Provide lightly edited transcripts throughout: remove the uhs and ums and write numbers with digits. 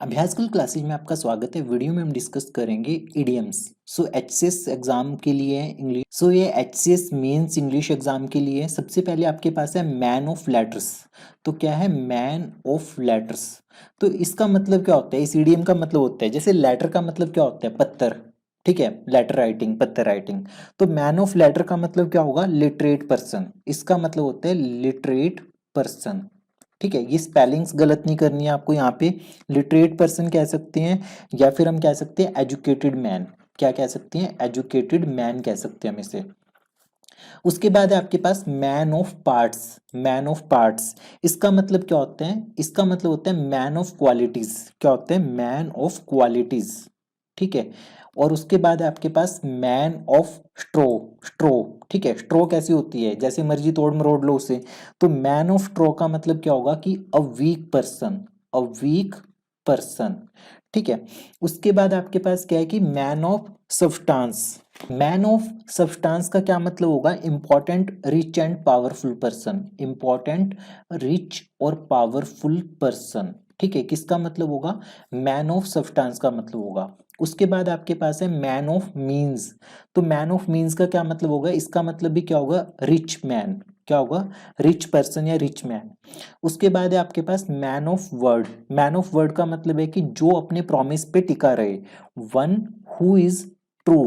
अभ्यासकल classes में आपका स्वागत है। वीडियो में हम डिस्कस करेंगे इडियम्स। एचसीएस एग्जाम के लिए इंग्लिश ये एचसीएस मेंस इंग्लिश एग्जाम के लिए सबसे पहले आपके पास है मैन ऑफ लेटर्स। तो क्या है मैन ऑफ लेटर्स? तो इसका मतलब क्या होता है? इस इडियम का मतलब होता है, जैसे लेटर का मतलब क्या होता है? पत्थर। ठीक है, लेटर राइटिंग, पत्थर राइटिंग। तो मैन ऑफ लेटर का मतलब क्या होगा? Literate person. इसका मतलब होता है लिटरेट पर्सन। ठीक है, ये स्पेलिंग्स गलत नहीं करनी है आपको यहाँ पे। लिटरेट पर्सन कह सकते हैं या फिर हम कह सकते हैं एजुकेटेड मैन। क्या कह सकते हैं? एजुकेटेड मैन कह सकते हैं हम इसे। उसके बाद है आपके पास man of parts. Man of parts इसका मतलब क्या होता है? इसका मतलब होता है मैन ऑफ क्वालिटीज। क्या होता है? Man of qualities. ठीक है। और उसके बाद है आपके पास मैन ऑफ स्ट्रो। स्ट्रो, ठीक है, स्ट्रो कैसी होती है? जैसे मर्जी तोड़ मरोड़ लो उसे। तो मैन ऑफ स्ट्रो का मतलब क्या होगा? कि a weak person. A weak person. ठीक है। उसके बाद आपके पास क्या है? कि man of substance. Man of substance का क्या मतलब होगा? Important, rich and powerful person. Important, rich और पावरफुल पर्सन। ठीक है, किसका मतलब होगा? मैन ऑफ सब्सटेंस का मतलब होगा। उसके बाद आपके पास है मैन ऑफ मीन्स। तो मैन ऑफ मीन्स का क्या मतलब होगा? इसका मतलब भी क्या होगा? Rich man. क्या होगा? रिच पर्सन या रिच मैन। उसके बाद है आपके पास man of word. Man of word का मतलब है कि जो अपने प्रॉमिस पे टिका रहे। One who is true.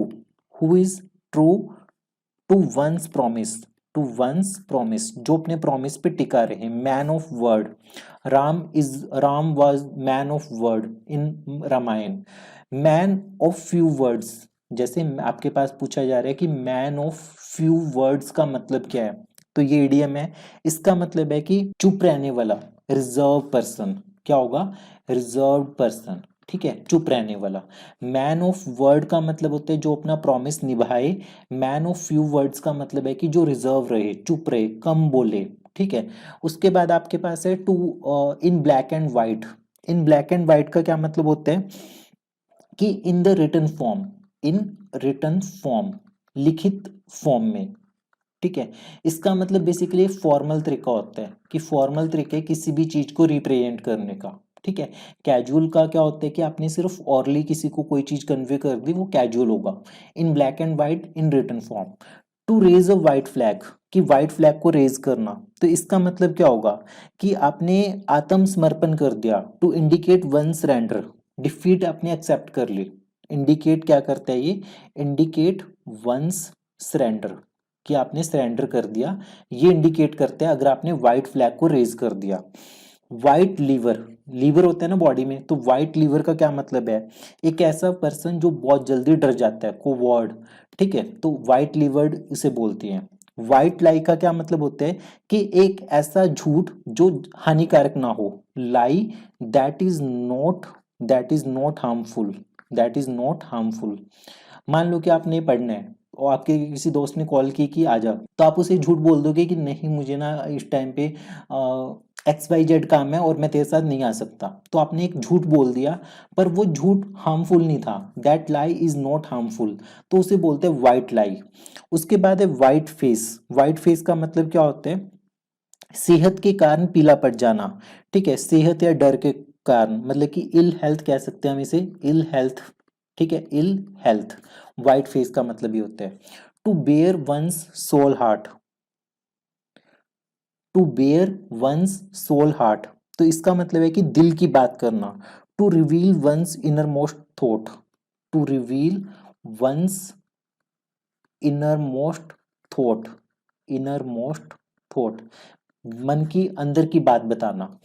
Who is true to one's promise. To one's promise, जो अपने प्रॉमिस पे टिका रहे। Man of word. Ram was man of word in Ramayana. Man of few words, जैसे आपके पास पूछा जा रहा है कि मैन ऑफ फ्यू वर्ड्स का मतलब क्या है? तो ये इडियम है। इसका मतलब है कि चुप रहने वाला, रिजर्व पर्सन। क्या होगा? Reserve person. ठीक है, चुप रहने वाला। मैन ऑफ वर्ड का मतलब होता है जो अपना प्रॉमिस निभाए। मैन ऑफ फ्यू वर्ड्स का मतलब है कि जो रिजर्व रहे, चुप रहे, कम बोले। ठीक है। उसके बाद आपके पास है to in black and white. In black and white का क्या मतलब होता है? कि in the written form. In written form, लिखित फॉर्म में। ठीक है। इसका मतलब बेसिकली फॉर्मल तरीका होता है, कि फॉर्मल तरीके है किसी भी चीज को रिप्रेजेंट करने का। ठीक है। कैजुअल का क्या होता है? कि आपने सिर्फ ऑरली किसी को कोई चीज कन्वे कर दी, वो कैजुअल होगा। In black and white, in written form. To raise a white flag, कि व्हाइट फ्लैग को रेज करना। तो इसका मतलब क्या होगा? कि आपने आत्मसमर्पण कर दिया। To indicate one surrender, defeat आपने एक्सेप्ट कर ली। इंडिकेट क्या करता है ये? इंडिकेट वंस सरेंडर, कि आपने सरेंडर कर दिया। ये इंडिकेट करते हैं अगर आपने व्हाइट फ्लैग को रेज कर दिया। व्हाइट लीवर, लीवर होता है ना बॉडी में, तो व्हाइट लीवर का क्या मतलब है? एक ऐसा पर्सन जो बहुत जल्दी डर जाता है, कोवर्ड। ठीक है, तो व्हाइट लीवर्ड इसे बोलती हैं। व्हाइट लाई का क्या मतलब होता है? कि एक ऐसा झूठ जो हानिकारक ना हो। लाई that is not harmful. That is not harmful. मान लो कि आपने ये पढ़ना है और आपके किसी दोस्त ने कॉल की कि आ जा, तो आप उसे झूठ बोल दोगे कि नहीं मुझे ना इस टाइम पे XYZ काम है और मैं तेरे साथ नहीं आ सकता। तो आपने एक झूठ बोल दिया, पर वो झूठ हार्मफुल नहीं था। That lie is not harmful, तो उसे बोलते हैं वाइट लाई। उसके बाद है वाइट फेस। वाइट फेस का मतलब क्या होता है? सेहत के कारण पीला पड़ जाना। ठीक है, सेहत या डर के कारण, मतलब कि इल हेल्थ कह सकते हैं हम इसे, इल हेल्थ। ठीक है, इल हेल्थ। वाइट फेस का मतलब ये होता है। To bare one's soul heart. To bare one's soul heart, तो इसका मतलब है कि दिल की बात करना। To reveal one's inner most thought. To reveal one's inner most thought. Inner most thought, मन की अंदर की बात बताना।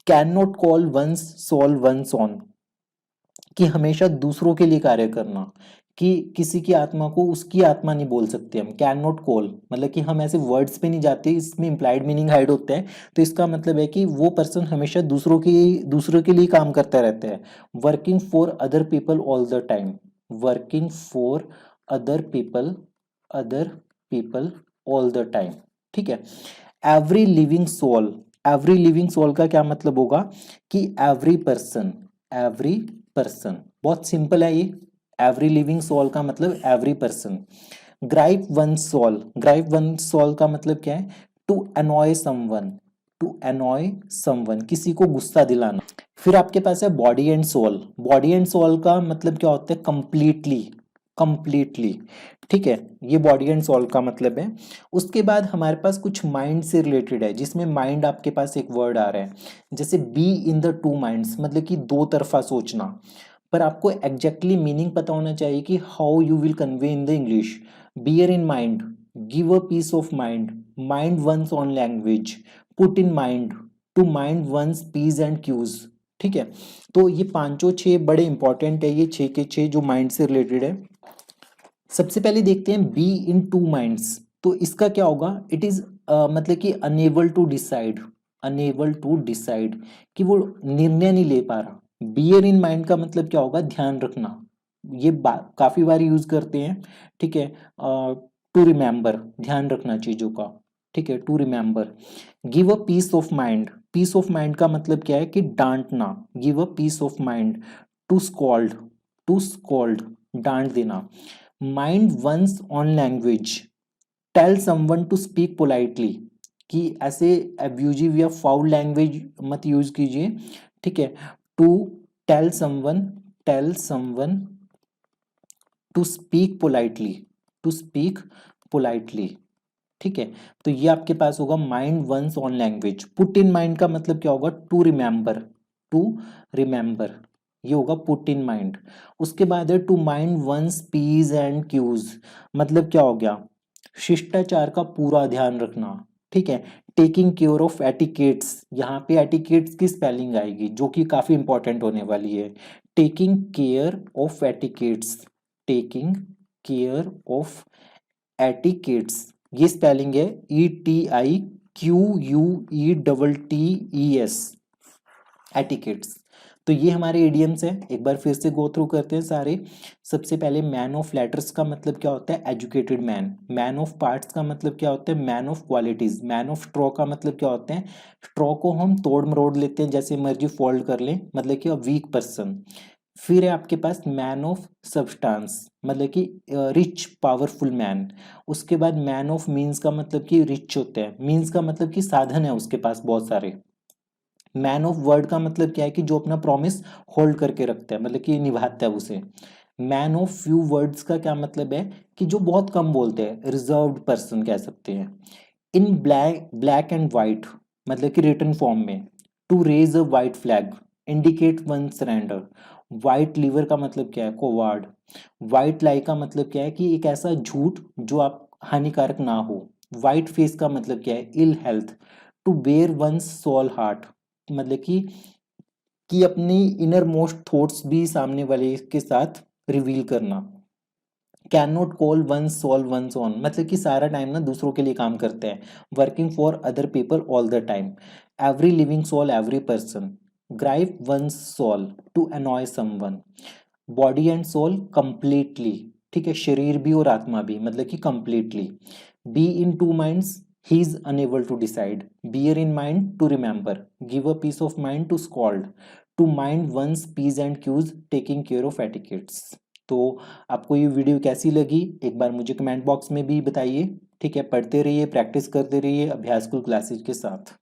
Can not call one's soul one's own, कि हमेशा दूसरों के लिए कार्य करना। कि किसी की आत्मा को उसकी आत्मा नहीं बोल सकते हम। कैन नॉट कॉल मतलब कि हम ऐसे वर्ड्स पे नहीं जाते, इसमें इम्प्लाइड मीनिंग हाइड होता है। तो इसका मतलब है कि वो पर्सन हमेशा दूसरों के लिए काम करता रहता है। Working for other people all the time. Working for other people, other people all the time. ठीक है। Every living soul. Every living soul का क्या मतलब होगा? कि एवरी पर्सन। एवरी पर्सन, बहुत सिंपल है ये। एवरी लिविंग सोल का मतलब every person. Gripe one soul. Gripe one soul का मतलब क्या है? To annoy someone. To annoy someone, किसी को गुस्सा दिलाना। फिर आपके पास है body and soul. Body and soul का मतलब क्या होता है? कंप्लीटली, कंप्लीटली, ठीक है, ये बॉडी एंड सोल का मतलब है। उसके बाद हमारे पास कुछ माइंड से रिलेटेड है, जिसमें माइंड आपके पास एक वर्ड आ रहा है, जैसे be in the two minds, मतलब कि दो तरफा सोचना। पर आपको एग्जैक्टली मीनिंग पता होना चाहिए कि how you will convey in the English. Bear in mind, give a piece of mind, mind one's own language, put in mind, to mind one's piece and Q's. ठीक है, तो ये पांचों छह बड़े इंपॉर्टेंट है, ये छह के छह जो माइंड से रिलेटेड है। सबसे पहले देखते हैं बी इन टू माइंड्स। तो इसका क्या होगा? इट इज मतलब कि enable to decide, enable to decide, कि वो निर्णय नहीं ले पा रहा। बियर इन माइंड का मतलब क्या होगा? ध्यान रखना। ये काफी बार यूज करते हैं, ठीक है। टू रिमेम्बर, ध्यान रखना चीजों का, ठीक है, to remember. Give a piece of mind, piece of mind का मतलब क्या है? कि डांटना। Give a piece of mind. To scold, to scold, डांट देना। Mind one's own language, tell someone to speak politely, कि ऐसे अब्यूजिव या फाउल लैंग्वेज मत यूज कीजिए, ठीक है। To tell someone, tell someone to speak politely, to speak politely, ठीक है। तो ये आपके पास होगा mind one's own language. Put in mind का मतलब क्या होगा? टू रिमेम्बर, टू रिमेम्बर, ये होगा पुट इन माइंड। उसके बाद है to mind one's piece and Q's, मतलब क्या हो गया? शिष्टाचार का पूरा ध्यान रखना, ठीक है। टेकिंग केयर ऑफ एटिकेट्स, यहाँ पे एटिकेट्स की स्पेलिंग आएगी जो कि काफी इंपॉर्टेंट होने वाली है। Taking care of etiquettes, taking care of etiquettes, ये स्पेलिंग है ETIQUETTES, एटिकेट्स। तो ये हमारे इडियम्स हैं, एक बार फिर से गो थ्रू करते हैं सारे। सबसे पहले मैन ऑफ लेटर्स का मतलब क्या होता है? Educated man. Man of parts का मतलब क्या होता है? Man of qualities. Man of straw का मतलब क्या होता है? स्ट्रॉ को हम तोड़ मरोड़ लेते हैं, जैसे मर्जी फोल्ड कर लें, मतलब कि वीक पर्सन। फिर है आपके पास मैन ऑफ सब्सटेंस, मतलब कि रिच पावरफुल मैन। उसके बाद मैन ऑफ मीन्स का मतलब कि रिच होते हैं, मीन्स का मतलब कि साधन है उसके पास बहुत सारे। मैन ऑफ वर्ड का मतलब क्या है? कि जो अपना प्रॉमिस होल्ड करके रखता है, मतलब कि निभाता है उसे। मैन ऑफ फ्यू वर्ड्स का क्या मतलब है? कि जो बहुत कम बोलते हैं, रिजर्व्ड पर्सन कह सकते हैं। In black, black and white, मतलब कि रिटन फॉर्म में। To raise a white flag, indicate one surrender. White liver का मतलब क्या है? कोवार्ड। व्हाइट लाई का मतलब क्या है? कि एक ऐसा झूठ जो आप हानिकारक ना हो। व्हाइट फेस का मतलब क्या है? Ill health. To bare one soul heart, मतलब कि अपनी इनर मोस्ट थॉट्स भी सामने वाले के साथ रिवील करना। Can not call one solve one on, मतलब कि सारा टाइम ना दूसरों के लिए काम करते हैं। Working for other people all the time. Every living soul, every person. Grieve one soul, to annoy someone. Body and soul completely, ठीक है, शरीर भी और आत्मा भी, मतलब कि completely. Be in two minds, he is unable to decide. Bear in mind, to remember. Give a piece of mind, to scold. To mind one's piece and q's, taking care of etiquettes. तो आपको ये video कैसी लगी एक बार मुझे comment box में भी बताइए, ठीक है। पढ़ते रहिए, प्रैक्टिस करते रहिए अभ्यास स्कूल क्लासेज के साथ।